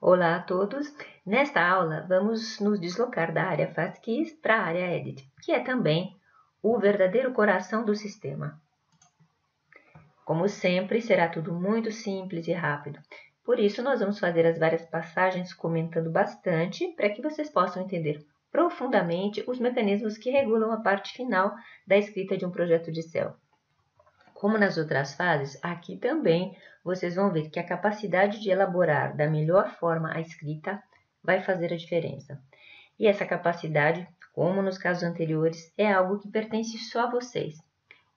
Olá a todos! Nesta aula, vamos nos deslocar da área FastKeys para a área Edit, que é também o verdadeiro coração do sistema. Como sempre, será tudo muito simples e rápido. Por isso, nós vamos fazer as várias passagens comentando bastante para que vocês possam entender profundamente os mecanismos que regulam a parte final da escrita de um projeto de Excel. Como nas outras fases, aqui também vocês vão ver que a capacidade de elaborar da melhor forma a escrita vai fazer a diferença. E essa capacidade, como nos casos anteriores, é algo que pertence só a vocês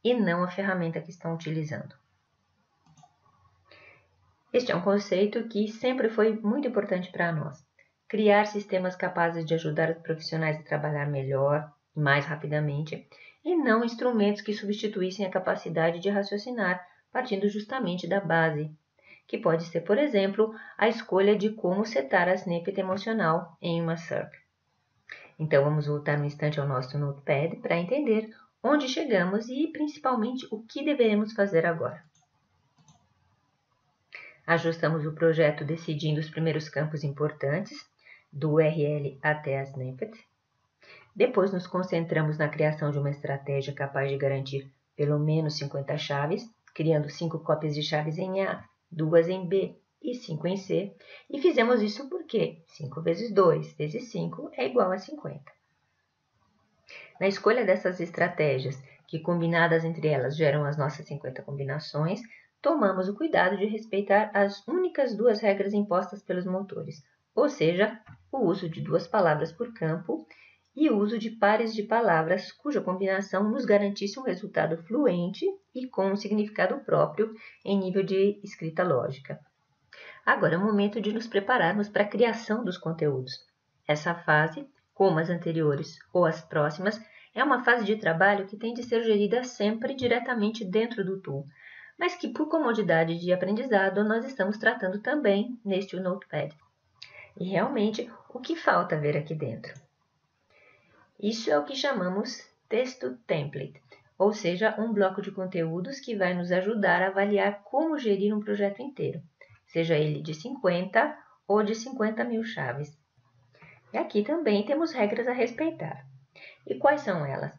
e não à ferramenta que estão utilizando. Este é um conceito que sempre foi muito importante para nós. Criar sistemas capazes de ajudar os profissionais a trabalhar melhor e mais rapidamente, e não instrumentos que substituíssem a capacidade de raciocinar partindo justamente da base, que pode ser, por exemplo, a escolha de como setar a snippet emocional em uma SERP. Então, vamos voltar um instante ao nosso Notepad para entender onde chegamos e, principalmente, o que deveremos fazer agora. Ajustamos o projeto decidindo os primeiros campos importantes, do URL até a snippet. Depois nos concentramos na criação de uma estratégia capaz de garantir pelo menos 50 chaves, criando 5 cópias de chaves em A, 2 em B e 5 em C, e fizemos isso porque 5 vezes 2 vezes 5 é igual a 50. Na escolha dessas estratégias, que combinadas entre elas geram as nossas 50 combinações, tomamos o cuidado de respeitar as únicas 2 regras impostas pelos motores, ou seja, o uso de 2 palavras por campo e o uso de pares de palavras cuja combinação nos garantisse um resultado fluente e com um significado próprio em nível de escrita lógica. Agora é o momento de nos prepararmos para a criação dos conteúdos. Essa fase, como as anteriores ou as próximas, é uma fase de trabalho que tem de ser gerida sempre diretamente dentro do tool, mas que por comodidade de aprendizado nós estamos tratando também neste Notepad. E realmente, o que falta ver aqui dentro? Isso é o que chamamos texto template, ou seja, um bloco de conteúdos que vai nos ajudar a avaliar como gerir um projeto inteiro, seja ele de 50 ou de 50.000 chaves. E aqui também temos regras a respeitar. E quais são elas?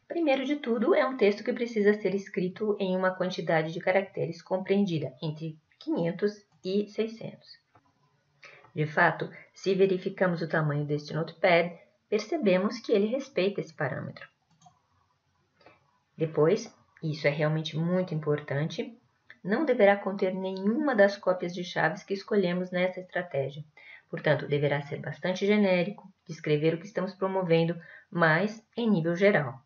Primeiro de tudo, é um texto que precisa ser escrito em uma quantidade de caracteres compreendida entre 500 e 600. De fato, se verificamos o tamanho deste Notepad, percebemos que ele respeita esse parâmetro. Depois, e isso é realmente muito importante, não deverá conter nenhuma das cópias de chaves que escolhemos nessa estratégia. Portanto, deverá ser bastante genérico, descrever o que estamos promovendo, mas em nível geral.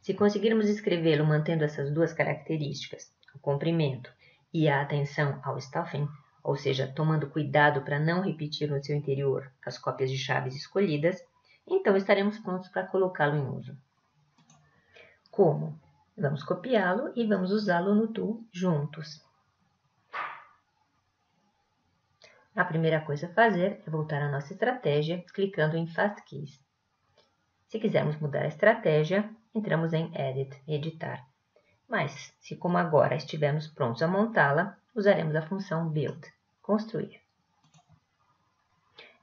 Se conseguirmos escrevê-lo mantendo essas 2 características, o comprimento e a atenção ao stuffing, ou seja, tomando cuidado para não repetir no seu interior as cópias de chaves escolhidas, então estaremos prontos para colocá-lo em uso. Como? Vamos copiá-lo e vamos usá-lo no tool juntos. A primeira coisa a fazer é voltar à nossa estratégia, clicando em FastKeys. Se quisermos mudar a estratégia, entramos em Edit, Editar. Mas, se como agora estivermos prontos a montá-la, usaremos a função Build, Construir.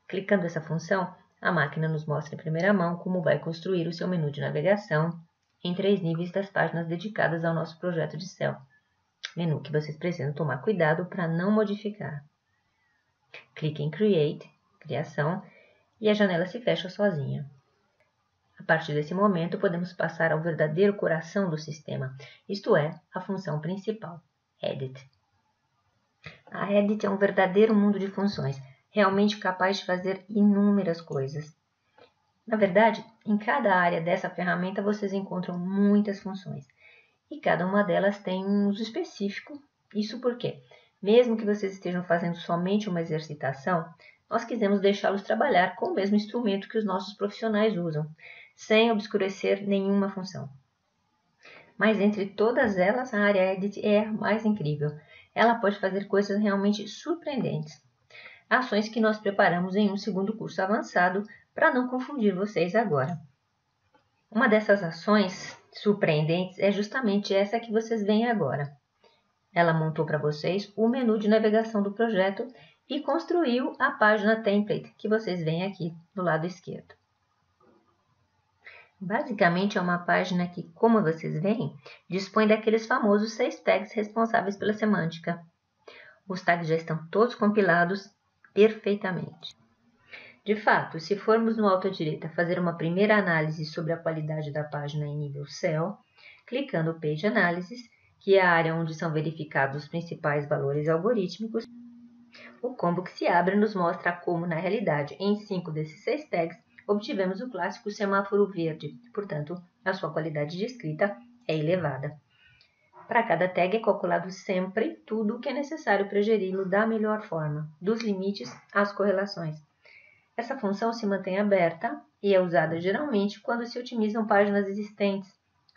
Clicando essa função, a máquina nos mostra em primeira mão como vai construir o seu menu de navegação em 3 níveis das páginas dedicadas ao nosso projeto de Excel. Menu que vocês precisam tomar cuidado para não modificar. Clique em Create, Criação, e a janela se fecha sozinha. A partir desse momento, podemos passar ao verdadeiro coração do sistema, isto é, a função principal, Edit. A Edit é um verdadeiro mundo de funções, realmente capaz de fazer inúmeras coisas. Na verdade, em cada área dessa ferramenta vocês encontram muitas funções, e cada uma delas tem um uso específico. Isso porque, mesmo que vocês estejam fazendo somente uma exercitação, nós quisemos deixá-los trabalhar com o mesmo instrumento que os nossos profissionais usam, sem obscurecer nenhuma função. Mas entre todas elas, a área Edit é a mais incrível. Ela pode fazer coisas realmente surpreendentes. Ações que nós preparamos em um segundo curso avançado para não confundir vocês agora. Uma dessas ações surpreendentes é justamente essa que vocês veem agora. Ela montou para vocês o menu de navegação do projeto e construiu a página template que vocês veem aqui do lado esquerdo. Basicamente é uma página que, como vocês veem, dispõe daqueles famosos 6 tags responsáveis pela semântica. Os tags já estão todos compilados perfeitamente. De fato, se formos no alto à direita fazer uma primeira análise sobre a qualidade da página em nível Cell, clicando Page Analysis, que é a área onde são verificados os principais valores algorítmicos, o combo que se abre nos mostra como, na realidade, em 5 desses 6 tags, obtivemos o clássico semáforo verde, portanto, a sua qualidade de escrita é elevada. Para cada tag é calculado sempre tudo o que é necessário para geri-lo da melhor forma, dos limites às correlações. Essa função se mantém aberta e é usada geralmente quando se otimizam páginas existentes.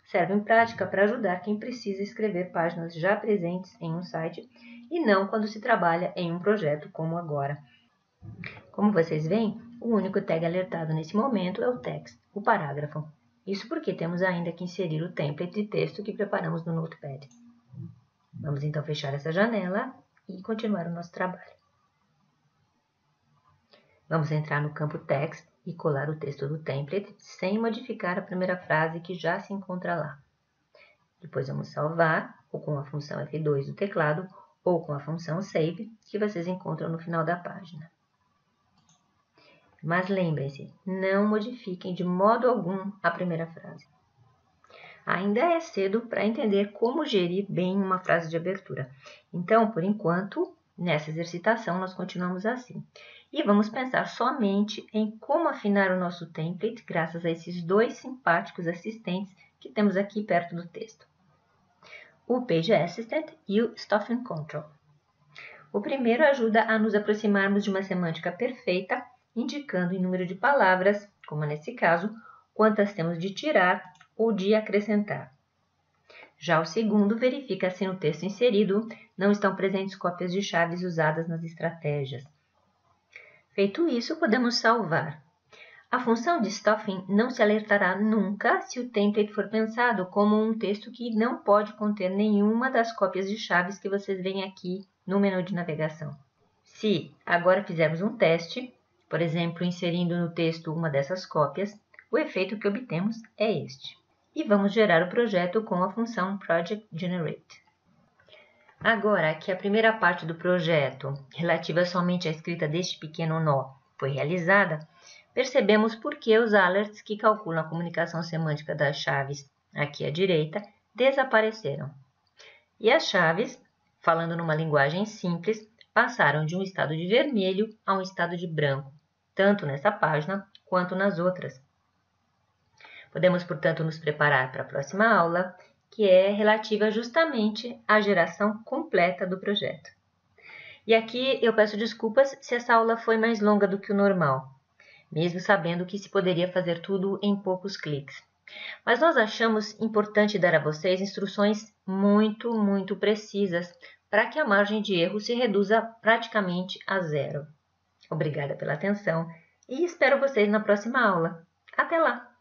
Serve em prática para ajudar quem precisa escrever páginas já presentes em um site e não quando se trabalha em um projeto como agora. Como vocês veem, o único tag alertado nesse momento é o text, o parágrafo. Isso porque temos ainda que inserir o template de texto que preparamos no Notepad. Vamos então fechar essa janela e continuar o nosso trabalho. Vamos entrar no campo Text e colar o texto do template sem modificar a primeira frase que já se encontra lá. Depois vamos salvar, ou com a função F2 do teclado, ou com a função Save, que vocês encontram no final da página. Mas lembrem-se, não modifiquem de modo algum a primeira frase. Ainda é cedo para entender como gerir bem uma frase de abertura. Então, por enquanto, nessa exercitação nós continuamos assim. E vamos pensar somente em como afinar o nosso template graças a esses 2 simpáticos assistentes que temos aqui perto do texto. O Page Assistant e o Stuffing Control. O primeiro ajuda a nos aproximarmos de uma semântica perfeita, indicando em número de palavras, como nesse caso, quantas temos de tirar ou de acrescentar. Já o segundo verifica se no texto inserido não estão presentes cópias de chaves usadas nas estratégias. Feito isso, podemos salvar. A função de stuffing não se alertará nunca se o template for pensado como um texto que não pode conter nenhuma das cópias de chaves que vocês veem aqui no menu de navegação. Se agora fizermos um teste, por exemplo, inserindo no texto uma dessas cópias, o efeito que obtemos é este. E vamos gerar o projeto com a função Project Generate. Agora que a primeira parte do projeto, relativa somente à escrita deste pequeno nó, foi realizada, percebemos por que os alerts que calculam a comunicação semântica das chaves, aqui à direita, desapareceram. E as chaves, falando numa linguagem simples, passaram de um estado de vermelho a um estado de branco, tanto nessa página quanto nas outras. Podemos, portanto, nos preparar para a próxima aula, que é relativa justamente à geração completa do projeto. E aqui eu peço desculpas se essa aula foi mais longa do que o normal, mesmo sabendo que se poderia fazer tudo em poucos cliques. Mas nós achamos importante dar a vocês instruções muito precisas para que a margem de erro se reduza praticamente a zero. Obrigada pela atenção e espero vocês na próxima aula. Até lá!